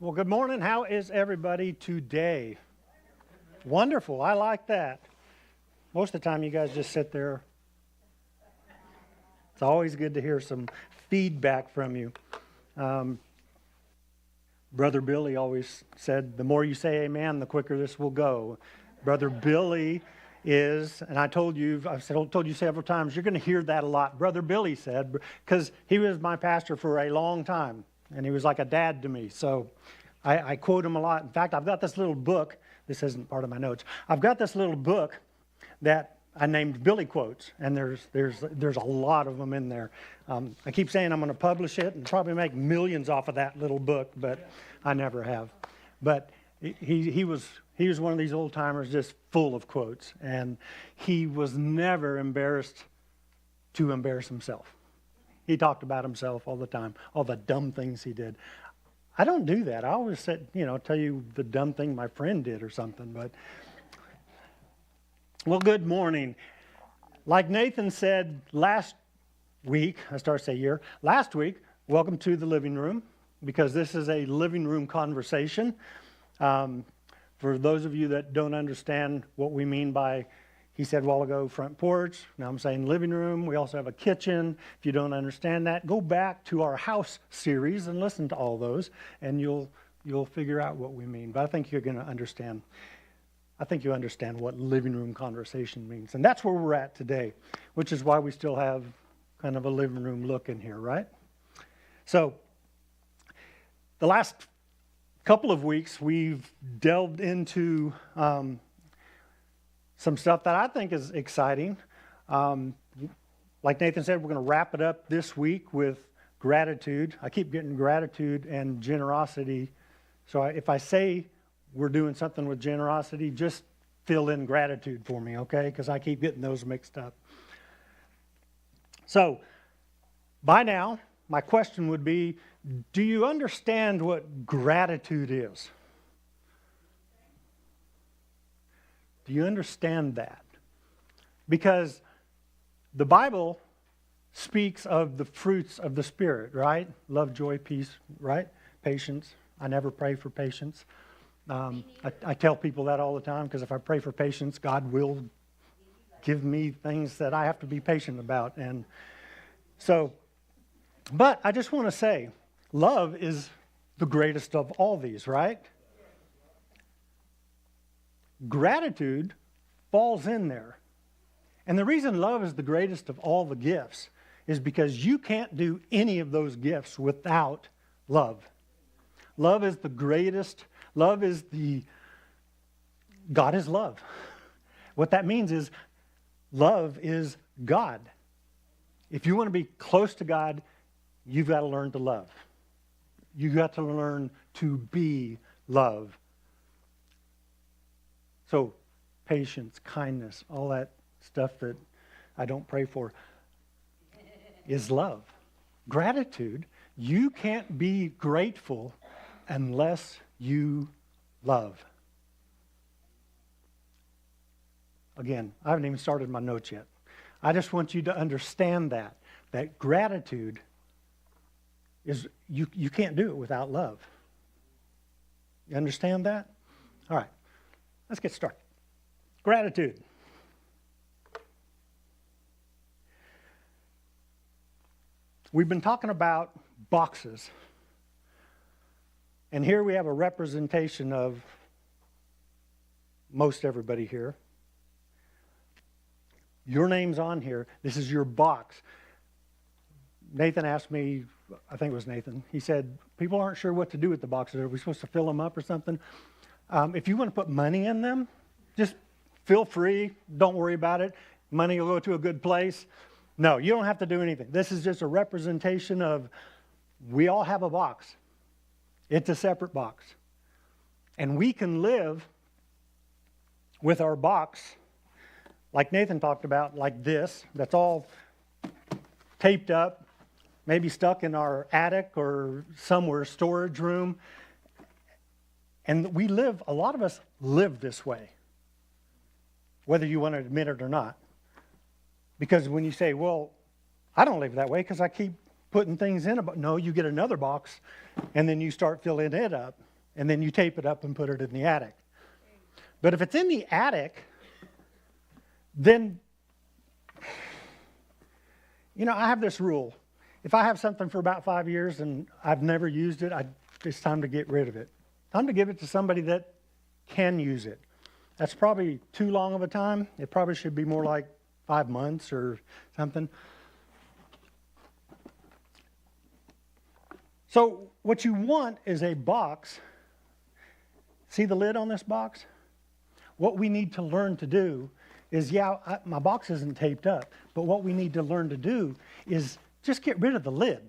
Well, good morning. How is everybody today? Wonderful. I like that. Most of the time, you guys just sit there. It's always good to hear some feedback from you. Brother Billy always said, the more you say amen, the quicker this will go. Brother Billy is, and I've told you several times, you're going to hear that a lot. Brother Billy said, because he was my pastor for a long time, and he was like a dad to me. So I quote him a lot. In fact, I've got this little book. This isn't part of my notes. I've got this little book that I named Billy Quotes, and there's a lot of them in there. I keep saying I'm going to publish it and probably make millions off of that little book, but I never have. But he was one of these old timers just full of quotes, and he was never embarrassed to embarrass himself. He talked about himself all the time, all the dumb things he did. I don't do that. I always said, tell you the dumb thing my friend did or something. But well, good morning. Like Nathan said last week, last week, welcome to the living room, because this is a living room conversation. For those of you that don't understand what we mean by, he said a while ago, front porch. Now I'm saying living room. We also have a kitchen. If you don't understand that, go back to our house series and listen to all those, and you'll figure out what we mean. But I think you're going to understand. I think you understand what living room conversation means. And that's where we're at today, which is why we still have kind of a living room look in here, right? So the last couple of weeks, we've delved into some stuff that I think is exciting. Like Nathan said, we're going to wrap it up this week with gratitude. I keep getting gratitude and generosity. So if I say we're doing something with generosity, just fill in gratitude for me, okay? Because I keep getting those mixed up. So by now, my question would be, do you understand what gratitude is? Do you understand that? Because the Bible speaks of the fruits of the Spirit, right? Love, joy, peace, right? Patience. I never pray for patience. I tell people that all the time, because if I pray for patience, God will give me things that I have to be patient about. And so, but I just want to say, love is the greatest of all these, right? Gratitude falls in there. And the reason love is the greatest of all the gifts is because you can't do any of those gifts without love. Love is the greatest. God is love. What that means is love is God. If you want to be close to God, you've got to learn to love. You've got to learn to be love. So patience, kindness, all that stuff that I don't pray for is love. Gratitude, you can't be grateful unless you love. Again, I haven't even started my notes yet. I just want you to understand that gratitude is, you can't do it without love. You understand that? All right, let's get started. Gratitude. We've been talking about boxes. And here we have a representation of most everybody here. Your name's on here. This is your box. Nathan asked me, I think it was Nathan, he said, people aren't sure what to do with the boxes. Are we supposed to fill them up or something? If you want to put money in them, just feel free. Don't worry about it. Money will go to a good place. No, you don't have to do anything. This is just a representation of, we all have a box. It's a separate box. And we can live with our box, like Nathan talked about, like this. That's all taped up, maybe stuck in our attic or somewhere, storage room. And a lot of us live this way, whether you want to admit it or not. Because when you say, well, I don't live that way because I keep putting things in it. But no, you get another box and then you start filling it up. and then you tape it up and put it in the attic. But if it's in the attic, then, I have this rule. If I have something for about 5 years and I've never used it, it's time to get rid of it. Time to give it to somebody that can use it. That's probably too long of a time. It probably should be more like 5 months or something. So what you want is a box. See the lid on this box? What we need to learn to do is, my box isn't taped up, but what we need to learn to do is just get rid of the lid.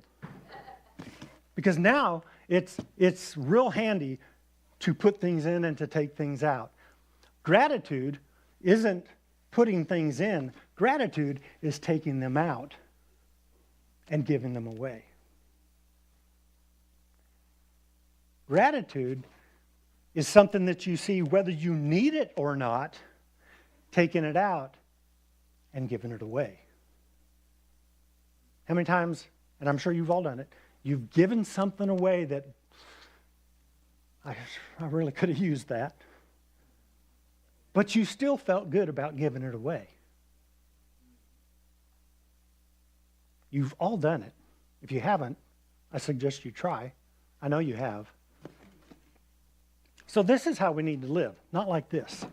Because now it's real handy to put things in and to take things out. Gratitude isn't putting things in. Gratitude is taking them out and giving them away. Gratitude is something that you see whether you need it or not, taking it out and giving it away. How many times, and I'm sure you've all done it, you've given something away that I really could have used that, but you still felt good about giving it away. You've all done it. If you haven't, I suggest you try. I know you have. So this is how we need to live, not like this.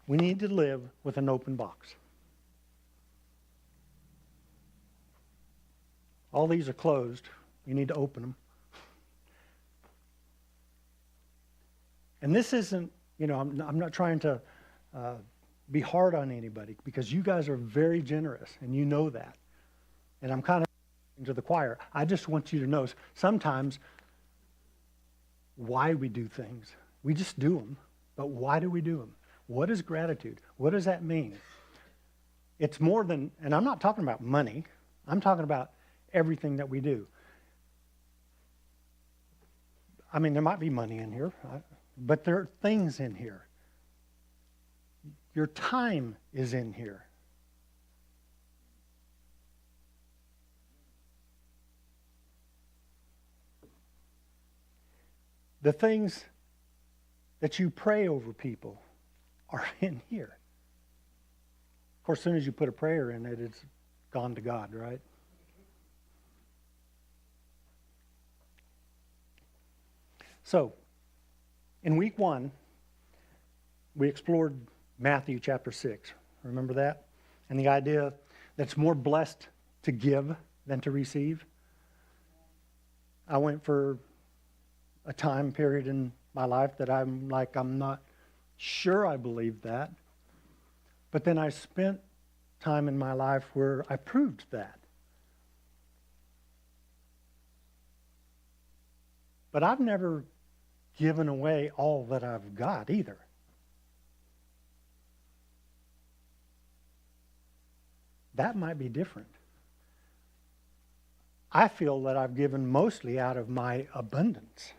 We need to live with an open box. All these are closed. You need to open them. And this isn't, I'm not trying to be hard on anybody, because you guys are very generous, and you know that. And I'm kind of into the choir. I just want you to know sometimes why we do things. We just do them. But why do we do them? What is gratitude? What does that mean? It's more than, and I'm not talking about money. I'm talking about everything that we do. I mean, there might be money in here, but there are things in here. Your time is in here. The things that you pray over people are in here. Of course, as soon as you put a prayer in it, it's gone to God, right? So, in week 1, we explored Matthew chapter 6. Remember that? And the idea that it's more blessed to give than to receive. I went for a time period in my life that I'm not sure I believed that. But then I spent time in my life where I proved that. But I've never given away all that I've got either. That might be different. I feel that I've given mostly out of my abundance,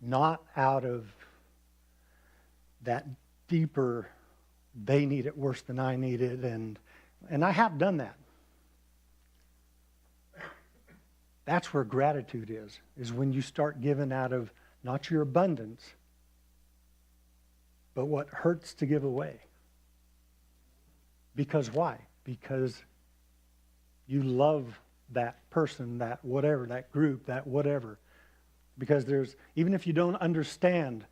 not out of that deeper, they need it worse than I need it, and I have done that. That's where gratitude is when you start giving out of not your abundance, but what hurts to give away. Because why? Because you love that person, that whatever, that group, that whatever. Because even if you don't understand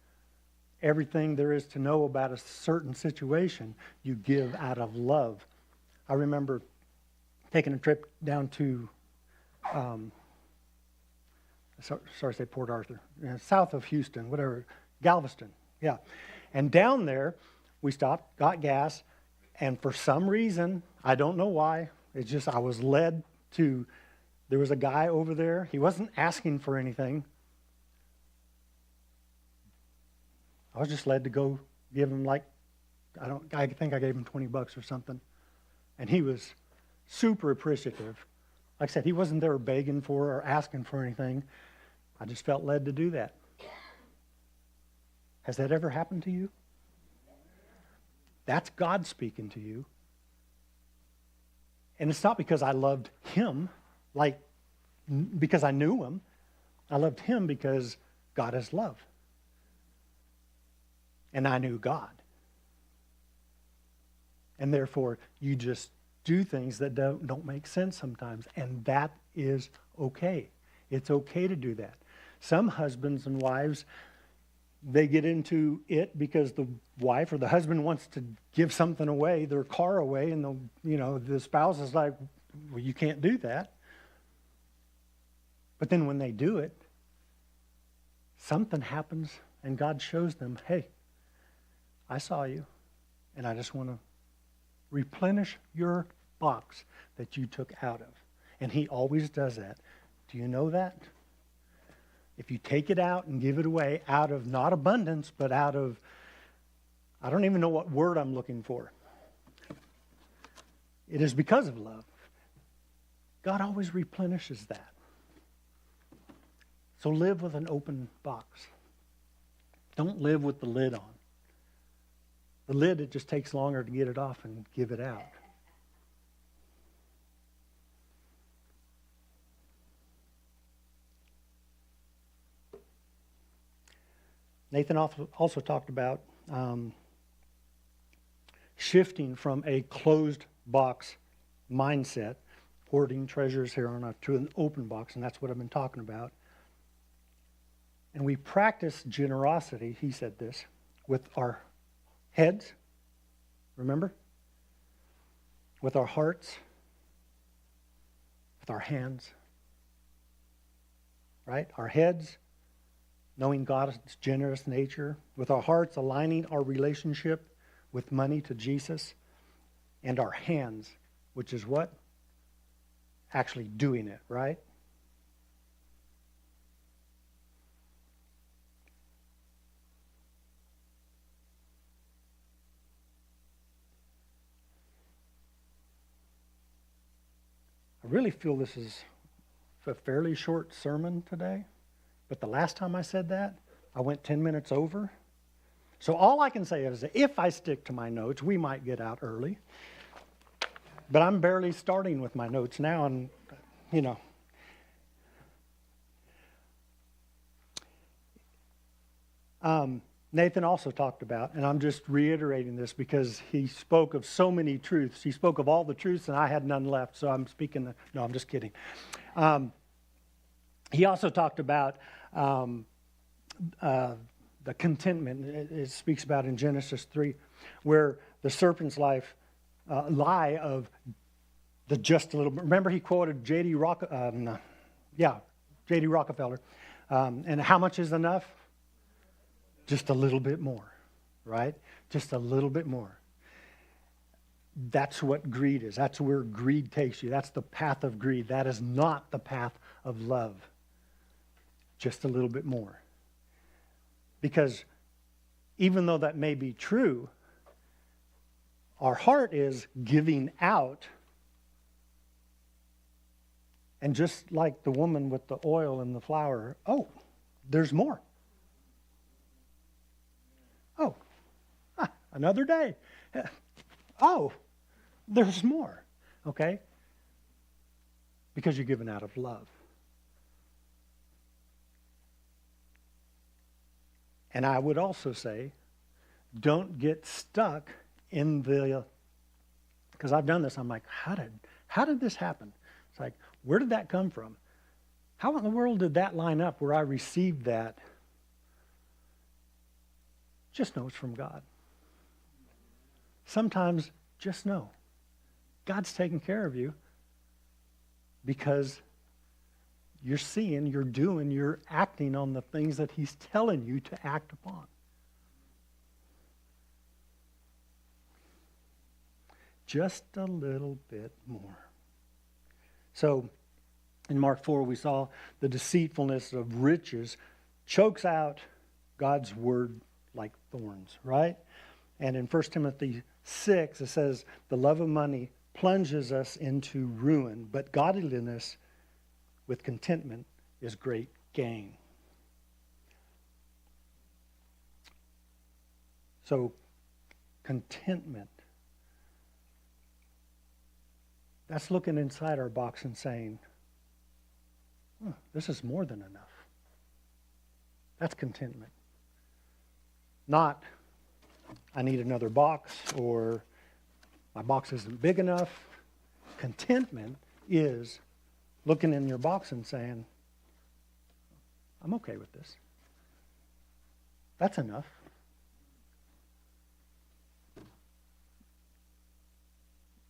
everything there is to know about a certain situation, you give out of love. I remember taking a trip down to, sorry to say Port Arthur, south of Houston, whatever, Galveston, yeah. And down there, we stopped, got gas, and for some reason, I don't know why, it's just I was led to, there was a guy over there, he wasn't asking for anything. I was just led to go give him I think I gave him $20 or something. And he was super appreciative. Like I said, he wasn't there begging for or asking for anything. I just felt led to do that. Has that ever happened to you? That's God speaking to you. And it's not because I loved him, because I knew him. I loved him because God is love. And I knew God. And therefore, you just do things that don't make sense sometimes. And that is okay. It's okay to do that. Some husbands and wives, they get into it because the wife or the husband wants to give something away, their car away, and the spouse is like, well, you can't do that. But then when they do it, something happens and God shows them, hey, I saw you, and I just want to replenish your box that you took out of. And he always does that. Do you know that? If you take it out and give it away out of not abundance, but out of, I don't even know what word I'm looking for. It is because of love. God always replenishes that. So live with an open box. Don't live with the lid on. The lid, it just takes longer to get it off and give it out. Nathan also talked about shifting from a closed box mindset, hoarding treasures here on earth, to an open box, and that's what I've been talking about. And we practice generosity, he said this, with our heads, remember? With our hearts, with our hands, right? Our heads, knowing God's generous nature, with our hearts, aligning our relationship with money to Jesus, and our hands, which is what? Actually doing it, right? I really feel this is a fairly short sermon today, but the last time I said that, I went 10 minutes over. So all I can say is that if I stick to my notes, we might get out early. But I'm barely starting with my notes now, and, Nathan also talked about, and I'm just reiterating this because he spoke of so many truths. He spoke of all the truths, and I had none left, so I'm speaking. No, I'm just kidding. He also talked about the contentment it speaks about in Genesis 3, where the serpent's lie of the just a little bit. Remember, he quoted J.D. Rockefeller. And how much is enough? Just a little bit more, right? Just a little bit more. That's what greed is. That's where greed takes you. That's the path of greed. That is not the path of love. Just a little bit more. Because even though that may be true, our heart is giving out. And just like the woman with the oil and the flour, oh, there's more. Oh, another day. Oh, there's more. Okay? Because you're given out of love. And I would also say, don't get stuck in the, because I've done this, I'm like, how did this happen? It's like, where did that come from? How in the world did that line up where I received that? Just know it's from God. Sometimes just know God's taking care of you because you're seeing, you're doing, you're acting on the things that he's telling you to act upon. Just a little bit more. So, in Mark 4, we saw the deceitfulness of riches chokes out God's word like thorns, right? And in 1 Timothy 6, it says, the love of money plunges us into ruin, but godliness with contentment is great gain. So, contentment. That's looking inside our box and saying, this is more than enough. That's contentment. Not, I need another box, or my box isn't big enough. Contentment is looking in your box and saying, I'm okay with this. That's enough.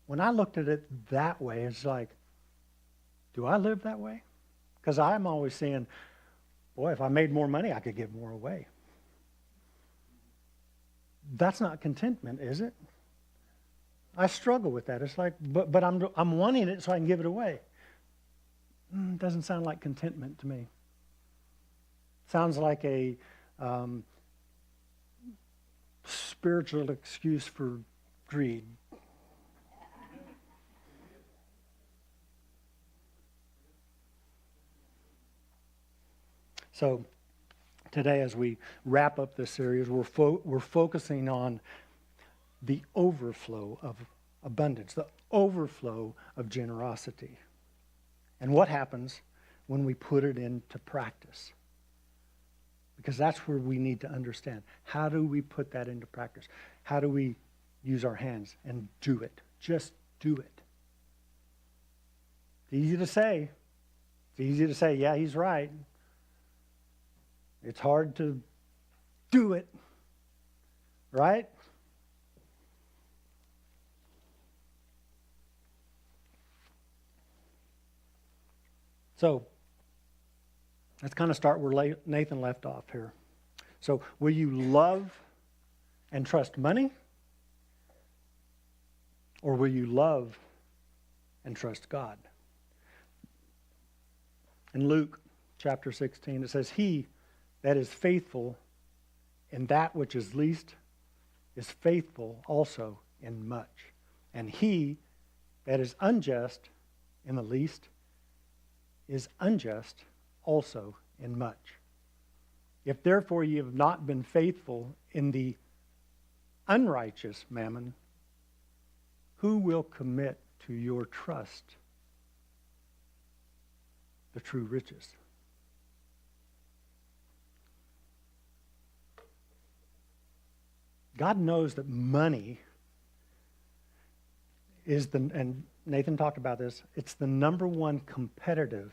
When I looked at it that way, it's like, do I live that way? Because I'm always saying, boy, if I made more money, I could give more away. That's not contentment, is it? I struggle with that. It's like, but I'm wanting it so I can give it away. Doesn't sound like contentment to me. Sounds like a spiritual excuse for greed. So today, as we wrap up this series, we're focusing on the overflow of abundance, the overflow of generosity, and what happens when we put it into practice. Because that's where we need to understand. How do we put that into practice? How do we use our hands and do it? Just do it. It's easy to say. It's easy to say, yeah, he's right. It's hard to do it, right? So let's kind of start where Nathan left off here. So will you love and trust money? Or will you love and trust God? In Luke chapter 16, it says, he that is faithful in that which is least is faithful also in much. And he that is unjust in the least is unjust also in much. If therefore ye have not been faithful in the unrighteous mammon, who will commit to your trust the true riches? God knows that money is and Nathan talked about this, it's the number one competitive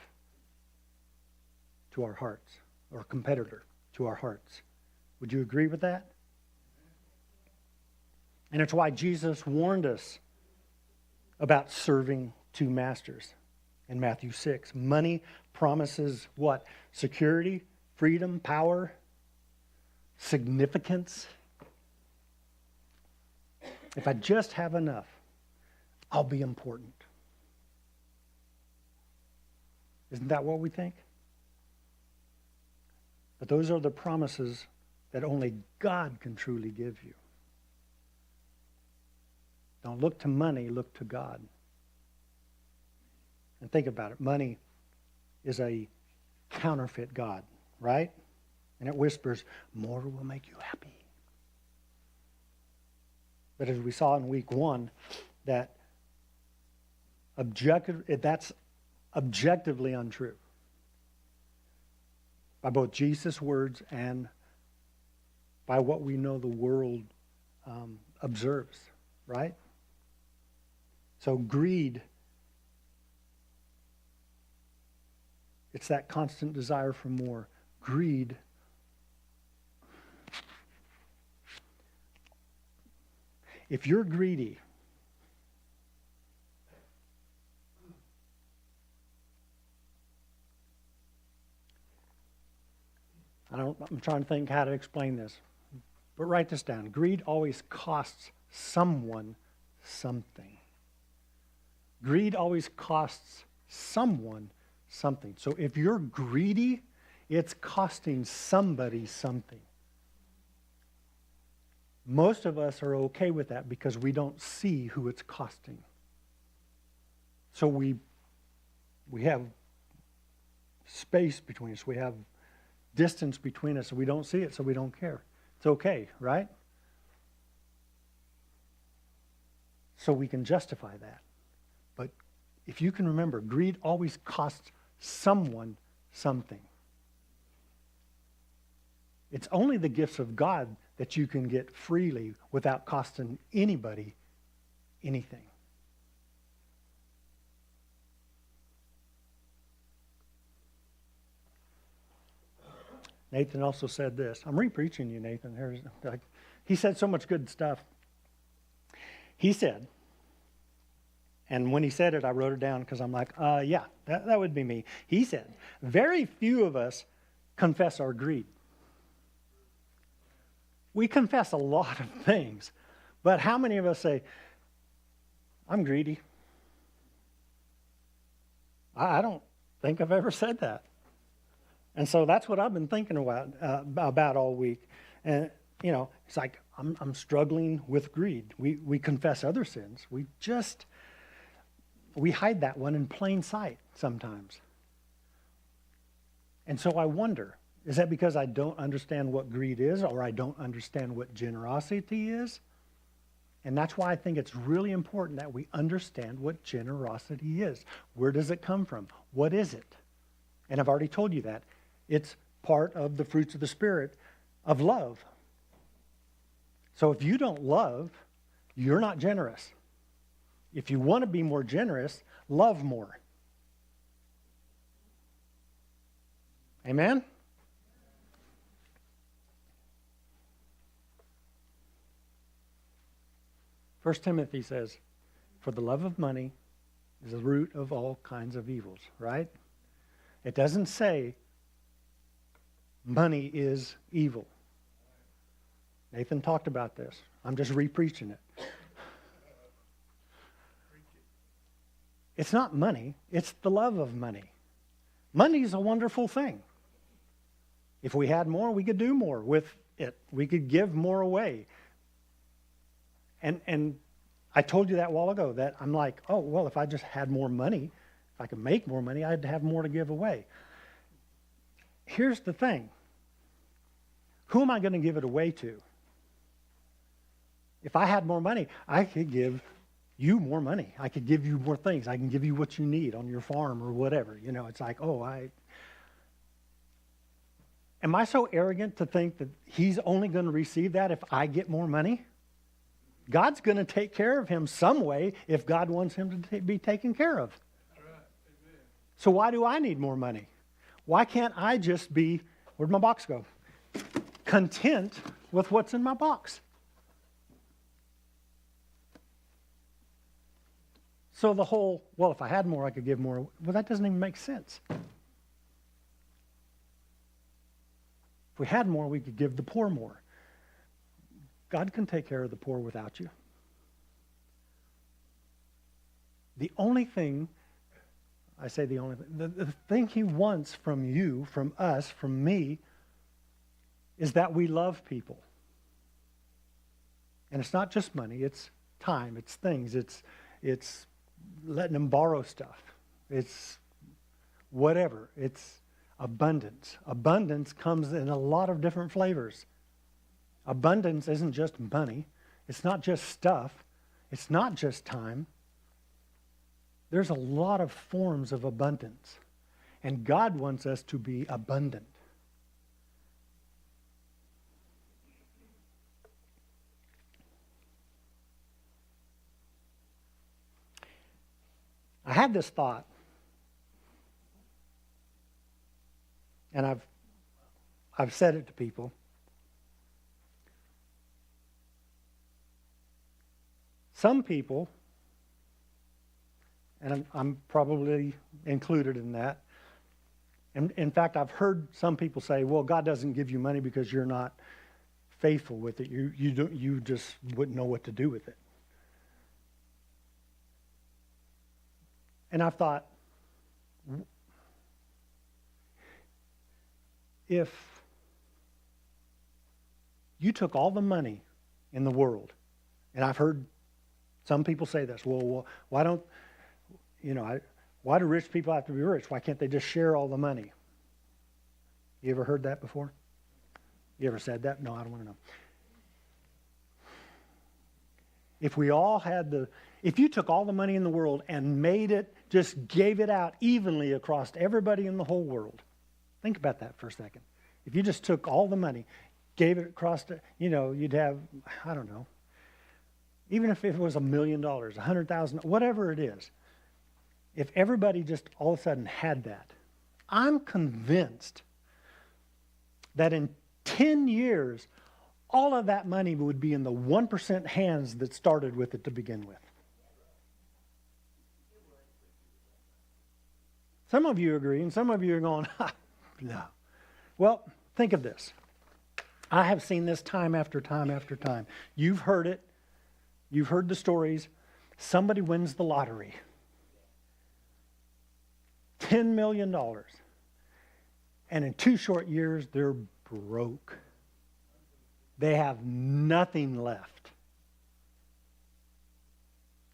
to our hearts, or competitor to our hearts. Would you agree with that? And it's why Jesus warned us about serving two masters in Matthew 6. Money promises what? Security, freedom, power, significance. If I just have enough, I'll be important. Isn't that what we think? But those are the promises that only God can truly give you. Don't look to money, look to God. And think about it. Money is a counterfeit God, right? And it whispers, more will make you happy. But as we saw in week 1, that's objectively untrue. By both Jesus' words and by what we know the world observes, right? So greed, it's that constant desire for more. Greed if you're greedy, I'm trying to think how to explain this. But write this down. Greed always costs someone something. Greed always costs someone something. So if you're greedy, it's costing somebody something. Most of us are okay with that because we don't see who it's costing. So we have space between us. We have distance between us, so we don't see it, so we don't care. It's okay, right? So we can justify that. But if you can remember, greed always costs someone something. It's only the gifts of God that you can get freely without costing anybody anything. Nathan also said this. I'm re-preaching you, Nathan. He said so much good stuff. He said, and when he said it, I wrote it down because I'm like, yeah, that would be me. He said, very few of us confess our greed. We confess a lot of things, but how many of us say, I'm greedy? I don't think I've ever said that. And so that's what I've been thinking about all week. And, you know, it's like I'm struggling with greed. We confess other sins. We hide that one in plain sight sometimes. And so I wonder, is that because I don't understand what greed is, or I don't understand what generosity is? And that's why I think it's really important that we understand what generosity is. Where does it come from? What is it? And I've already told you that. It's part of the fruits of the Spirit of love. So if you don't love, you're not generous. If you want to be more generous, love more. Amen? First Timothy says, for the love of money is the root of all kinds of evils, right? It doesn't say money is evil. Nathan talked about this. I'm just re-preaching it. It's not money, it's the love of money. Money is a wonderful thing. If we had more, we could do more with it. We could give more away. And I told you that a while ago, that I'm like, oh, well, if I just had more money, if I could make more money, I'd have more to give away. Here's the thing. Who am I going to give it away to? If I had more money, I could give you more money. I could give you more things. I can give you what you need on your farm or whatever. You know, it's like, am I so arrogant to think that he's only going to receive that if I get more money? God's going to take care of him some way if God wants him to be taken care of. So why do I need more money? Why can't I just be, where'd my box go? Content with what's in my box. So the whole, well, if I had more, I could give more. Well, that doesn't even make sense. If we had more, we could give the poor more. God can take care of the poor without you. The only thing, the thing he wants from you, from us, from me, is that we love people. And it's not just money, it's time, it's things, it's letting them borrow stuff. It's whatever. It's abundance. Abundance comes in a lot of different flavors. Abundance isn't just money. It's not just stuff. It's not just time. There's a lot of forms of abundance. And God wants us to be abundant. I had this thought, and I've said it to people. Some people, and I'm probably included in that, and in fact, I've heard some people say, well, God doesn't give you money because you're not faithful with it. You just wouldn't know what to do with it. And I've thought, if you took all the money in the world, and I've heard some people say this, well, why do rich people have to be rich? Why can't they just share all the money? You ever heard that before? You ever said that? No, I don't want to know. If you took all the money in the world and just gave it out evenly across everybody in the whole world, think about that for a second. If you just took all the money, gave it across to, you'd have, I don't know, even if it was $1 million, 100,000, whatever it is, if everybody just all of a sudden had that, I'm convinced that in 10 years, all of that money would be in the 1% hands that started with it to begin with. Some of you agree, and some of you are going, no. Well, think of this. I have seen this time after time after time. You've heard it. You've heard the stories. Somebody wins the lottery. $10 million. And in 2 short years, they're broke. They have nothing left.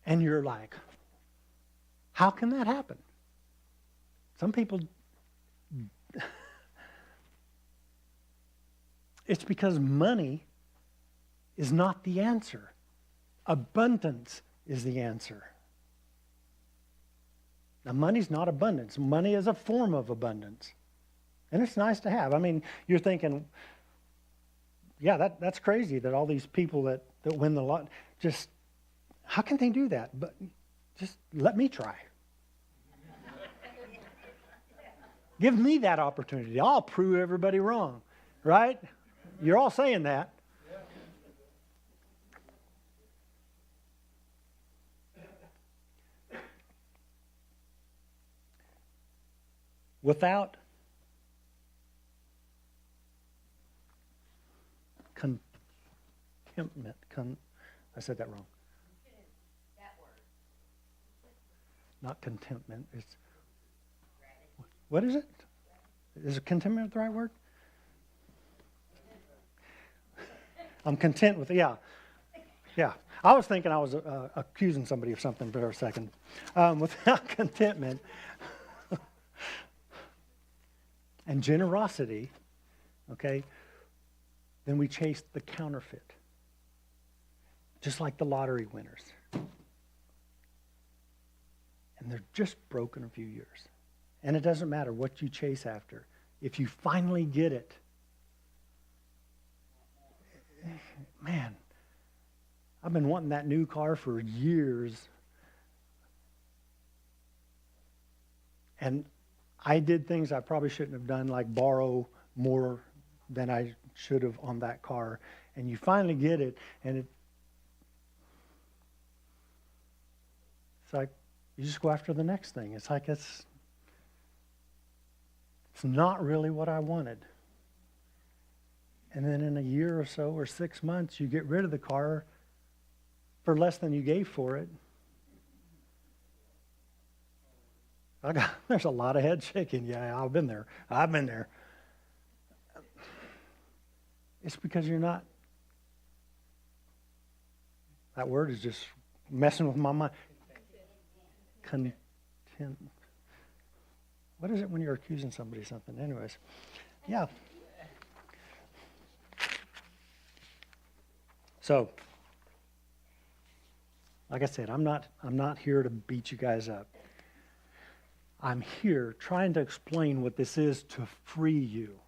And you're like, how can that happen? Some people, it's because money is not the answer. Abundance is the answer. Now, money's not abundance. Money is a form of abundance. And it's nice to have. I mean, you're thinking, yeah, that's crazy that all these people that win the lot, just, how can they do that? But just let me try. Give me that opportunity. I'll prove everybody wrong, right? You're all saying that. Without contentment, I said that wrong. That word. Not contentment. It's, what is it? Is contentment the right word? I'm content with it. Yeah. I was thinking I was accusing somebody of something for a second. Without contentment and generosity, okay, then we chase the counterfeit. Just like the lottery winners. And they're just broke in a few years. And it doesn't matter what you chase after. If you finally get it, man, I've been wanting that new car for years. And I did things I probably shouldn't have done, like borrow more than I should have on that car. And you finally get it, and it's like you just go after the next thing. It's like it's not really what I wanted. And then in a year or so, or 6 months, you get rid of the car for less than you gave for it. There's a lot of head shaking. Yeah, I've been there. It's because you're not. That word is just messing with my mind. Content. What is it when you're accusing somebody of something? Anyways, yeah. So, like I said, I'm not here to beat you guys up. I'm here trying to explain what this is to free you.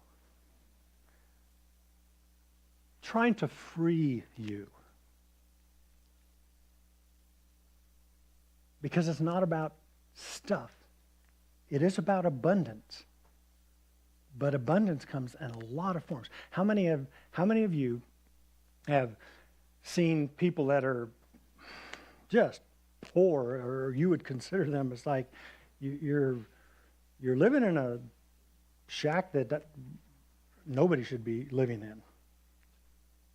Trying to free you. Because it's not about stuff. It is about abundance. But abundance comes in a lot of forms. How many of you have seen people that are just poor, or you would consider them as like you're living in a shack that nobody should be living in.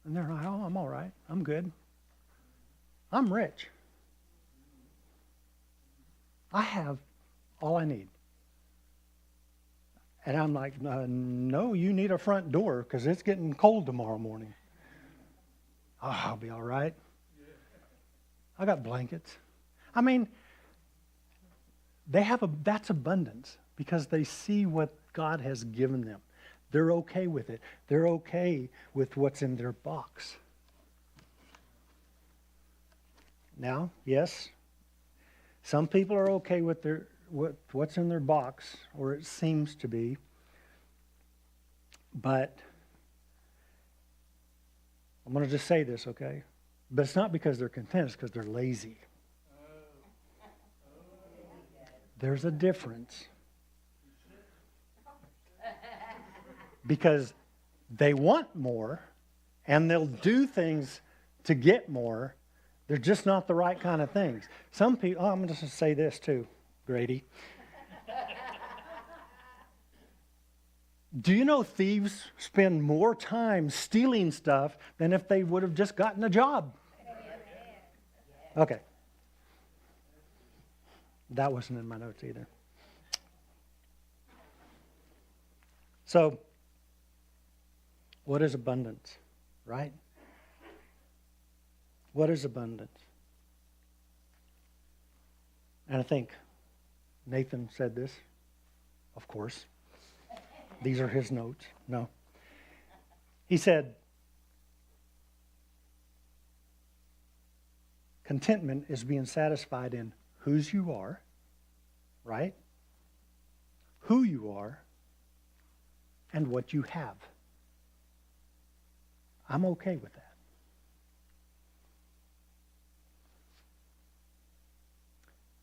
And they're like, oh, I'm all right. I'm good. I'm rich. I have all I need. And I'm like, no, you need a front door because it's getting cold tomorrow morning. Oh, I'll be all right. I got blankets. I mean, that's abundance because they see what God has given them. They're okay with it. They're okay with what's in their box. Now, yes, some people are okay with what's in their box, or it seems to be. But I'm going to just say this, okay? But it's not because they're content, it's because they're lazy. There's a difference. Because they want more, and they'll do things to get more. They're just not the right kind of things. Some people, I'm going to say this too, Grady. Do you know thieves spend more time stealing stuff than if they would have just gotten a job? Okay. That wasn't in my notes either. So, what is abundance, right? What is abundance? And I think Nathan said this, of course. These are his notes. No. He said, contentment is being satisfied in whose you are, right? Who you are, and what you have. I'm okay with that.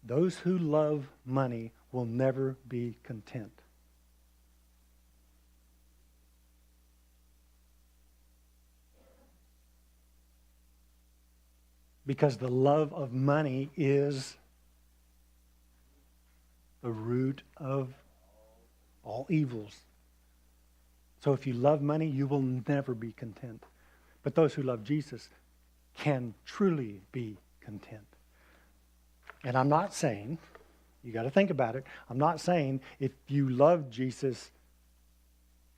Those who love money will never be content. Because the love of money is the root of all evils. So if you love money, you will never be content. But those who love Jesus can truly be content. And I'm not saying, you got to think about it, I'm not saying if you love Jesus,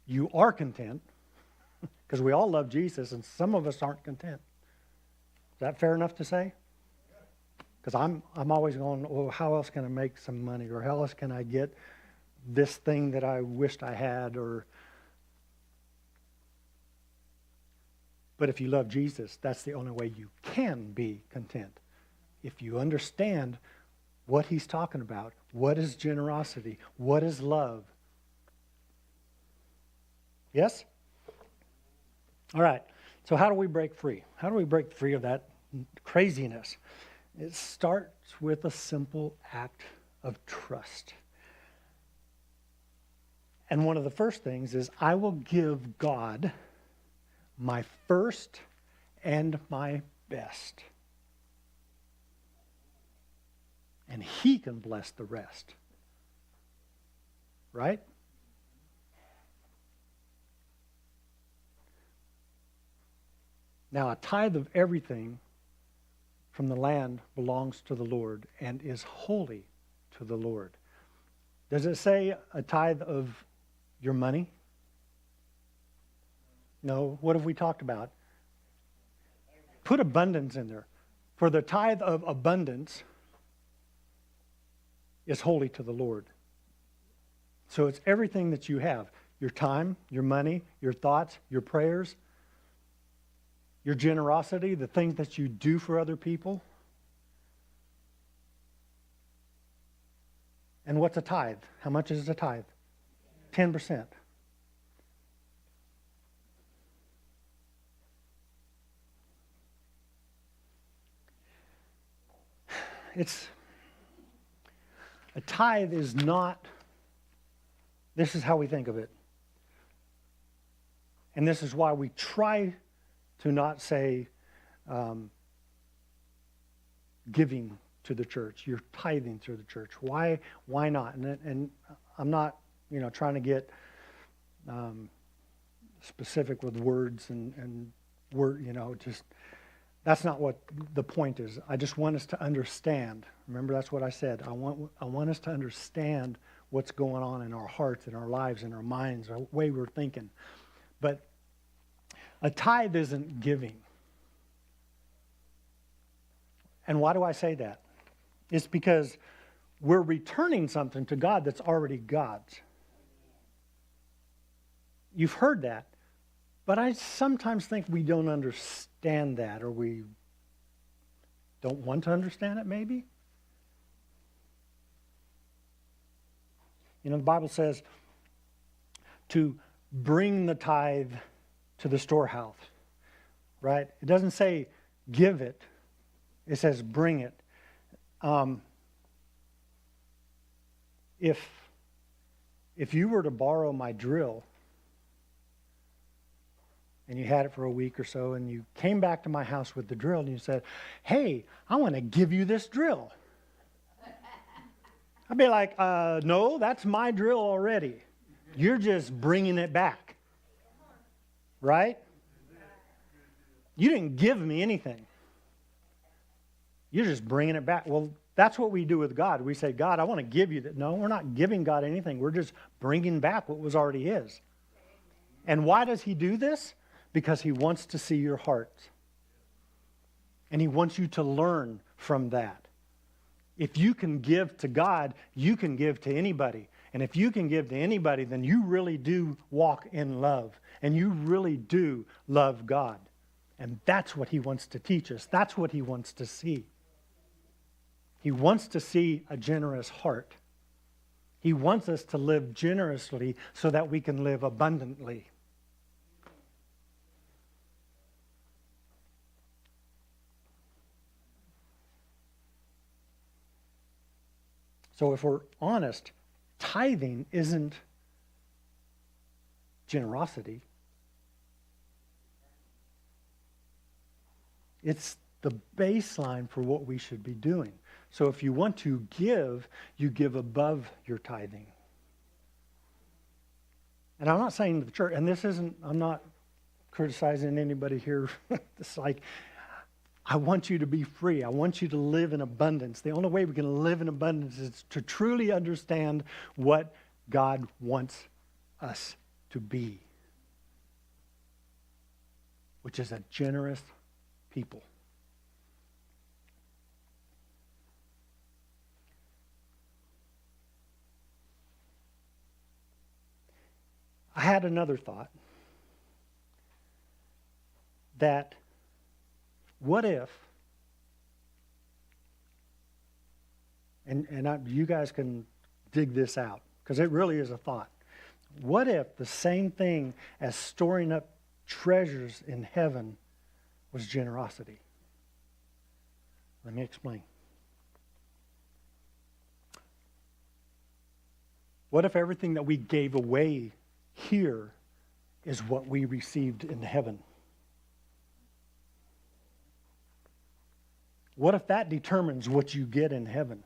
you are content. Because we all love Jesus and some of us aren't content. Is that fair enough to say? Because I'm always going, well, how else can I make some money? Or how else can I get this thing that I wished I had? But if you love Jesus, that's the only way you can be content. If you understand what he's talking about, what is generosity, what is love. Yes? All right. So how do we break free? How do we break free of that craziness? It starts with a simple act of trust. And one of the first things is I will give God my first and my best. And he can bless the rest. Right? Now, a tithe of everything from the land belongs to the Lord and is holy to the Lord. Does it say a tithe of your money? No. What have we talked about? Put abundance in there. For the tithe of abundance is holy to the Lord. So it's everything that you have. Your time, your money, your thoughts, your prayers, your generosity, the things that you do for other people. And what's a tithe? How much is a tithe? 10%. A tithe is not, this is how we think of it. And this is why we try to not say giving to the church. You're tithing to the church. Why not? And I'm not, trying to get specific with words and word, just that's not what the point is. I just want us to understand. Remember, that's what I said. I want us to understand what's going on in our hearts, in our lives, in our minds, the way we're thinking. But a tithe isn't giving. And why do I say that? It's because we're returning something to God that's already God's. You've heard that. But I sometimes think we don't understand that, or we don't want to understand it, maybe. The Bible says to bring the tithe to the storehouse, right? It doesn't say give it. It says bring it. If you were to borrow my drill and you had it for a week or so and you came back to my house with the drill and you said, hey, I want to give you this drill. I'd be like, no, that's my drill already. You're just bringing it back. Right? You didn't give me anything. You're just bringing it back. Well, that's what we do with God. We say, God, I want to give you that. No, we're not giving God anything. We're just bringing back what was already His. And why does He do this? Because He wants to see your heart. And He wants you to learn from that. If you can give to God, you can give to anybody. And if you can give to anybody, then you really do walk in love. And you really do love God. And that's what He wants to teach us. That's what He wants to see. He wants to see a generous heart. He wants us to live generously so that we can live abundantly. So if we're honest, tithing isn't generosity. It's the baseline for what we should be doing. So if you want to give, you give above your tithing. And I'm not saying the church, and this isn't, I'm not criticizing anybody here. It's like, I want you to be free. I want you to live in abundance. The only way we can live in abundance is to truly understand what God wants us to be, which is a generous people. I had another thought that what if, and you guys can dig this out because it really is a thought. What if the same thing as storing up treasures in heaven was generosity? Let me explain. What if everything that we gave away here is what we received in heaven? What if that determines what you get in heaven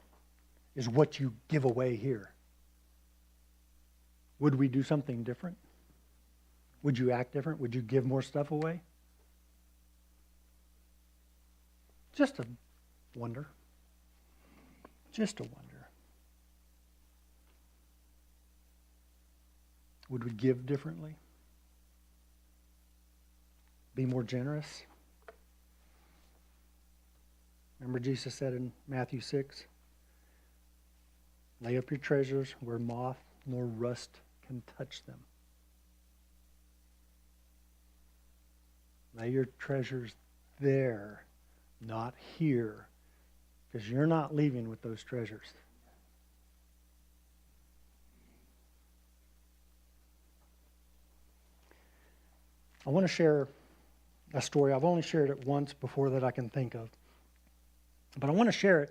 is what you give away here? Would we do something different? Would you act different? Would you give more stuff away? Just a wonder. Just a wonder. Would we give differently? Be more generous? Remember Jesus said in Matthew 6, lay up your treasures where moth nor rust can touch them. Lay your treasures there, not here, because you're not leaving with those treasures. I want to share a story. I've only shared it once before that I can think of. But I want to share it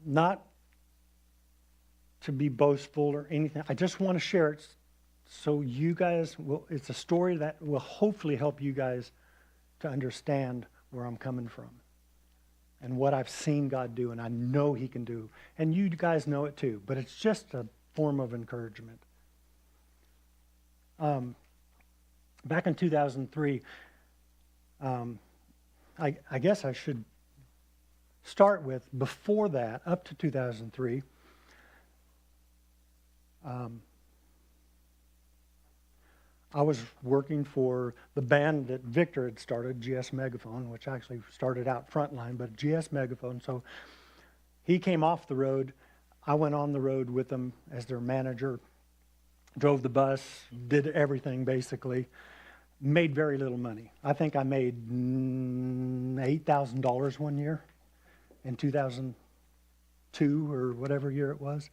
not to be boastful or anything. I just want to share it so you guys will, it's a story that will hopefully help you guys to understand where I'm coming from and what I've seen God do and I know He can do. And you guys know it too, but it's just a form of encouragement. Back in 2003, I guess I should start with before that, up to 2003, I was working for the band that Victor had started, GS Megaphone, which actually started out Frontline, but GS Megaphone. So he came off the road. I went on the road with him as their manager, drove the bus, did everything basically. Made very little money. I think I made $8,000 one year in 2002 or whatever year it was.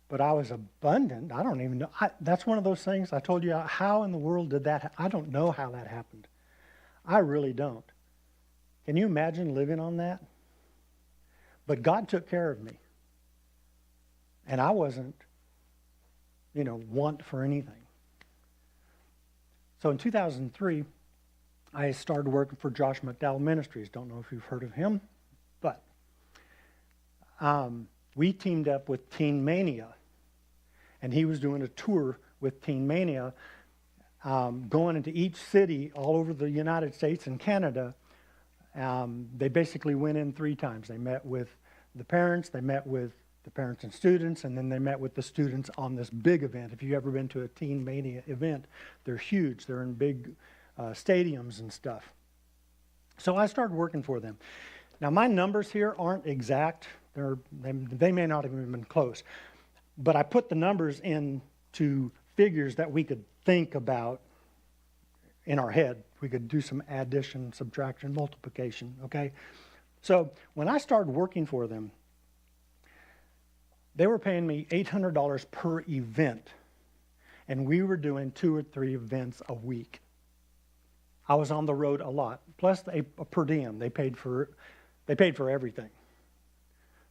but I was abundant. I don't even know. That's one of those things I told you, how in the world did that, I don't know how that happened. I really don't. Can you imagine living on that? But God took care of me. And I wasn't, want for anything. So in 2003, I started working for Josh McDowell Ministries. Don't know if you've heard of him, but we teamed up with Teen Mania. And he was doing a tour with Teen Mania, going into each city all over the United States and Canada. They basically went in 3 times. They met with the parents, they met with the parents and students, and then they met with the students on this big event. If you've ever been to a Teen Mania event, they're huge. They're in big stadiums and stuff. So I started working for them. Now, my numbers here aren't exact. They may not have even been close. But I put the numbers into figures that we could think about in our head. We could do some addition, subtraction, multiplication, okay? So when I started working for them, they were paying me $800 per event, and we were doing 2 or 3 events a week. I was on the road a lot, plus a per diem. They paid for everything.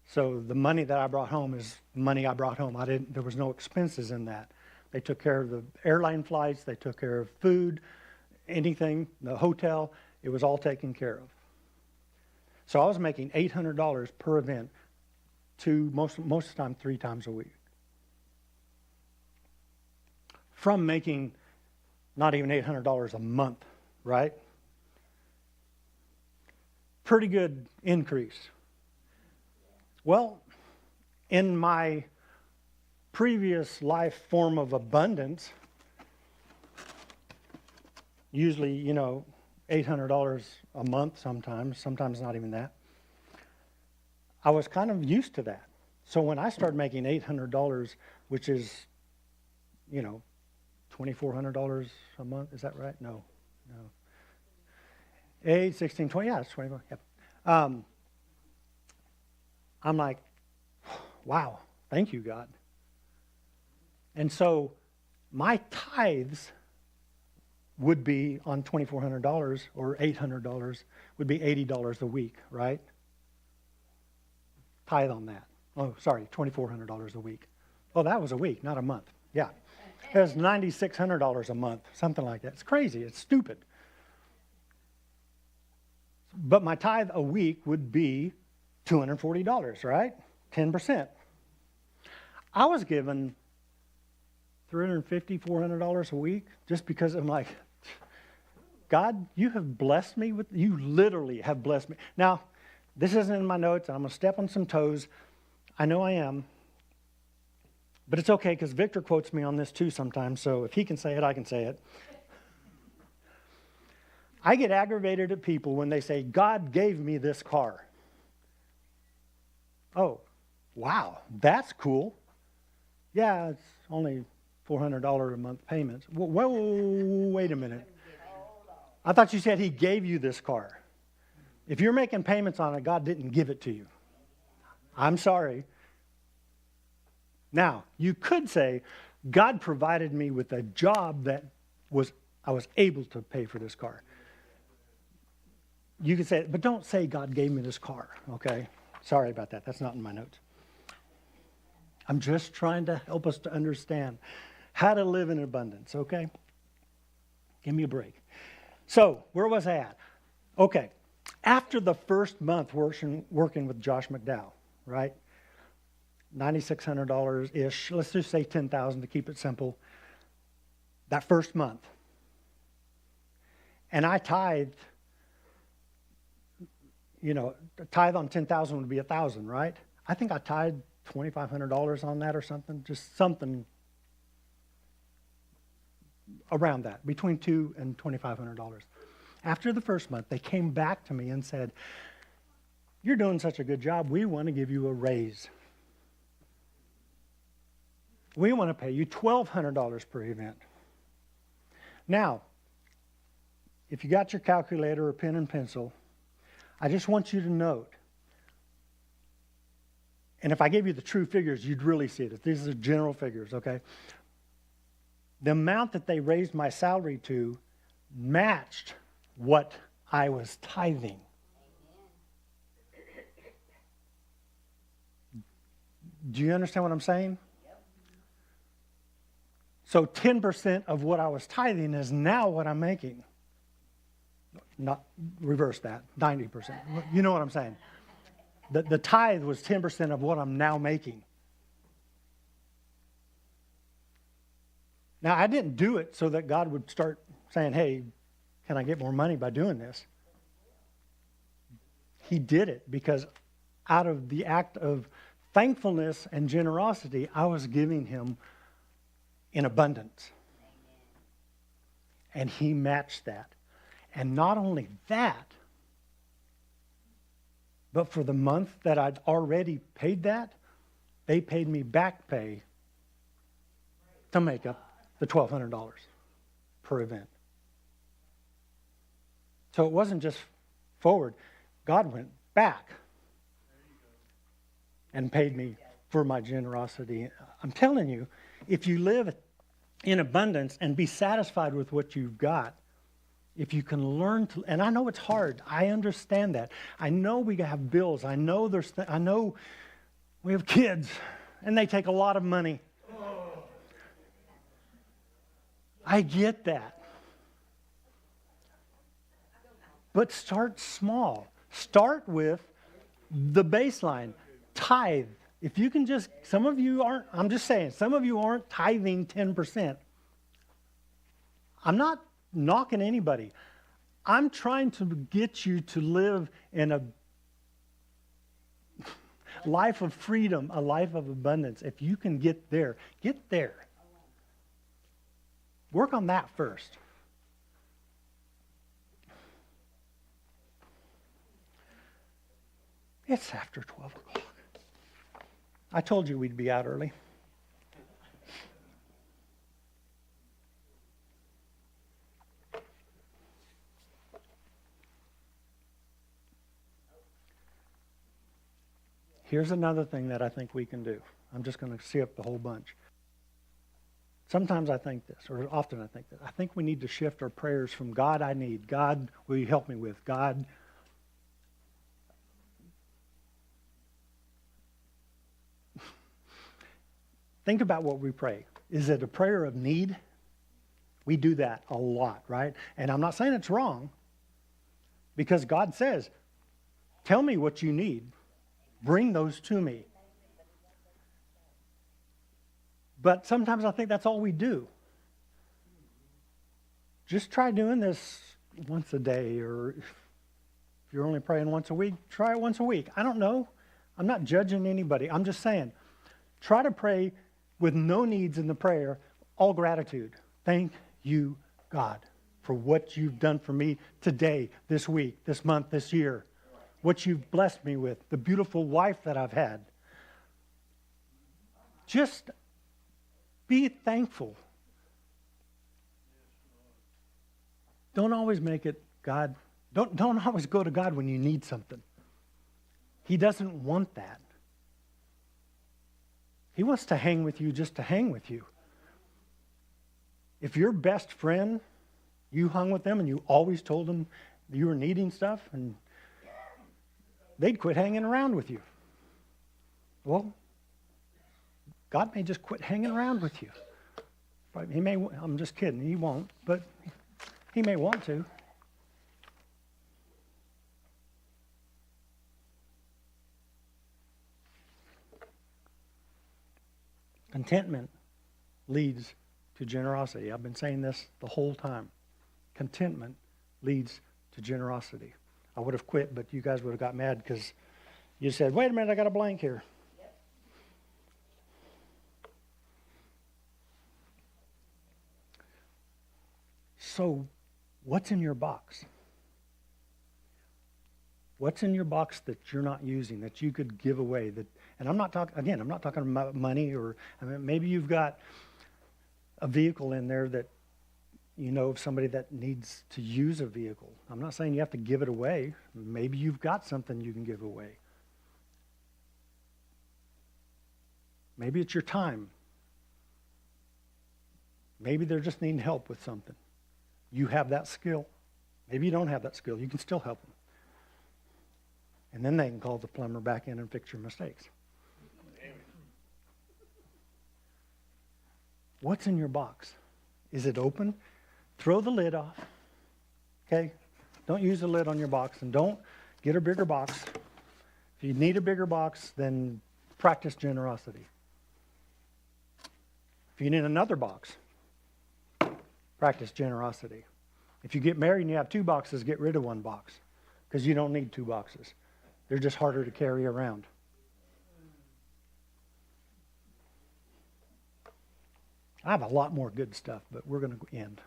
So the money that I brought home is money I brought home. There was no expenses in that. They took care of the airline flights. They took care of food, anything, the hotel. It was all taken care of. So I was making $800 per event, most of the time 3 times a week. From making not even $800 a month, right? Pretty good increase. Well, in my previous life form of abundance, usually, $800 a month sometimes not even that, I was kind of used to that. So when I started making $800, which is, $2,400 a month, is that right? No. 8, 16, 20, yeah, it's 24, yep. I'm like, wow, thank you, God. And so my tithes would be on $2,400 or $800 would be $80 a week, right? Tithe on that. Oh, sorry, $2,400 a week. Oh, that was a week, not a month. Yeah. It was $9,600 a month, something like that. It's crazy. It's stupid. But my tithe a week would be $240, right? 10%. I was given $350, $400 a week just because I'm like, God, you have blessed me you literally have blessed me. Now, this isn't in my notes. I'm going to step on some toes. I know I am. But it's okay because Victor quotes me on this too sometimes. So if he can say it, I can say it. I get aggravated at people when they say, God gave me this car. Oh, wow, that's cool. Yeah, it's only $400 a month payments. Whoa, wait a minute. I thought you said he gave you this car. If you're making payments on it, God didn't give it to you. I'm sorry. Now, you could say, God provided me with a job that I was able to pay for this car. You could say it, but don't say God gave me this car, okay? Sorry about that. That's not in my notes. I'm just trying to help us to understand how to live in abundance, okay? Give me a break. So, where was I at? Okay. After the first month working with Josh McDowell, right? $9,600-ish. Let's just say $10,000 to keep it simple. That first month. And I tithed, tithe on $10,000 would be $1,000, right? I think I tithed $2,500 on that or something, just something around that, between $2,000 and $2,500. After the first month, they came back to me and said, you're doing such a good job, we want to give you a raise. We want to pay you $1,200 per event. Now, if you got your calculator or pen and pencil, I just want you to note And if I gave you the true figures, you'd really see it. These are general figures, okay? The amount that they raised my salary to matched what I was tithing. Do you understand what I'm saying? Yep. So 10% of what I was tithing is now what I'm making. Not reverse that, 90%. You know what I'm saying? The tithe was 10% of what I'm now making. Now, I didn't do it so that God would start saying, hey, can I get more money by doing this? He did it because out of the act of thankfulness and generosity, I was giving him in abundance. And he matched that. And not only that, but for the month that I'd already paid that, they paid me back pay to make up the $1,200 per event. So it wasn't just forward. God went back and paid me for my generosity. I'm telling you, if you live in abundance and be satisfied with what you've got, if you can learn to, and I know it's hard. I understand that. I know we have bills. I know I know we have kids, and they take a lot of money. I get that. But start small. Start with the baseline. Tithe. If you can just, some of you aren't, I'm just saying, some of you aren't tithing 10%. I'm not knocking anybody. I'm trying to get you to live in a life of freedom, a life of abundance. If you can get there, get there. Work on that first. It's after 12 o'clock. I told you we'd be out early. Here's another thing that I think we can do. I'm just going to see up the whole bunch. Sometimes I think this, or often I think this. I think we need to shift our prayers from God, I need. God, will you help me with? God, think about what we pray. Is it a prayer of need? We do that a lot, right? And I'm not saying it's wrong, because God says, tell me what you need. Bring those to me. But sometimes I think that's all we do. Just try doing this once a day, or if you're only praying once a week, try it once a week. I don't know. I'm not judging anybody. I'm just saying, try to pray with no needs in the prayer, all gratitude. Thank you, God, for what you've done for me today, this week, this month, this year. What you've blessed me with, the beautiful wife that I've had. Just be thankful. Don't always make it God. Don't always go to God when you need something. He doesn't want that. He wants to hang with you just to hang with you. If your best friend, you hung with them and you always told them you were needing stuff, and they'd quit hanging around with you. Well, God may just quit hanging around with you. He may, I'm just kidding, he won't, but he may want to. Contentment leads to generosity. I've been saying this the whole time. Contentment leads to generosity. I would have quit, but you guys would have got mad because you said, wait a minute, I got a blank here. Yep. So, what's in your box? What's in your box that you're not using, that you could give away? And I'm not talking about money, or maybe you've got a vehicle in there that you know of somebody that needs to use a vehicle. I'm not saying you have to give it away. Maybe you've got something you can give away. Maybe it's your time. Maybe they're just needing help with something. You have that skill. Maybe you don't have that skill. You can still help them. And then they can call the plumber back in and fix your mistakes. What's in your box? Is it open? Throw the lid off. Okay? Don't use the lid on your box, and don't get a bigger box. If you need a bigger box, then practice generosity. If you need another box, practice generosity. If you get married and you have 2 boxes, get rid of 1 box, because you don't need 2 boxes. They're just harder to carry around. I have a lot more good stuff, but we're going to end.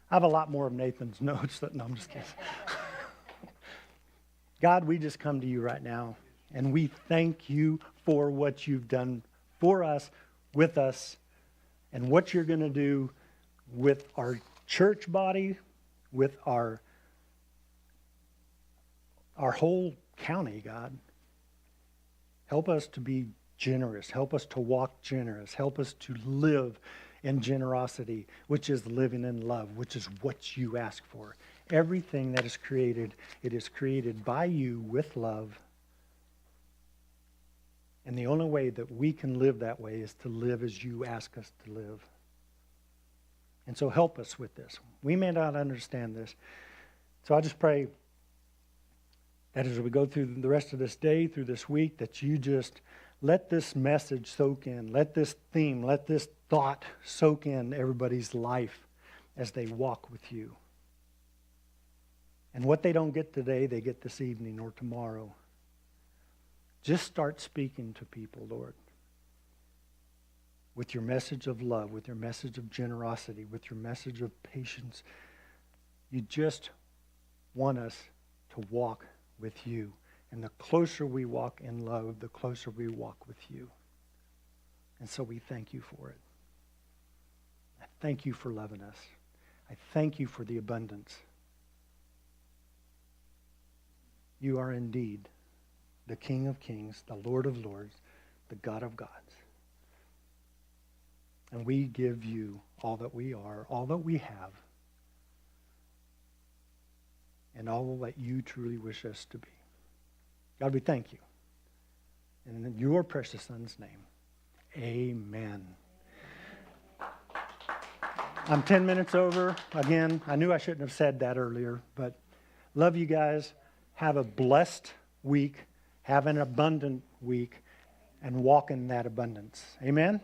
I have a lot more of Nathan's notes. No, I'm just kidding. God, we just come to you right now, and we thank you for what you've done for us, with us, and what you're going to do with our church body, with our whole county, God. Help us to be generous. Help us to walk generous. Help us to live in generosity, which is living in love, which is what you ask for. Everything that is created, it is created by you with love. And the only way that we can live that way is to live as you ask us to live. And so help us with this. We may not understand this. So I just pray that as we go through the rest of this day, through this week, that you just let this message soak in. Let this theme, let this thought soak in everybody's life as they walk with you. And what they don't get today, they get this evening or tomorrow. Just start speaking to people, Lord, with your message of love, with your message of generosity, with your message of patience. You just want us to walk with you. And the closer we walk in love, the closer we walk with you. And so we thank you for it. I thank you for loving us. I thank you for the abundance. You are indeed the King of Kings, the Lord of Lords, the God of gods. And we give you all that we are, all that we have, and all that you truly wish us to be. God, we thank you. And in your precious Son's name, amen. I'm 10 minutes over. Again, I knew I shouldn't have said that earlier, but love you guys. Have a blessed week. Have an abundant week. And walk in that abundance. Amen?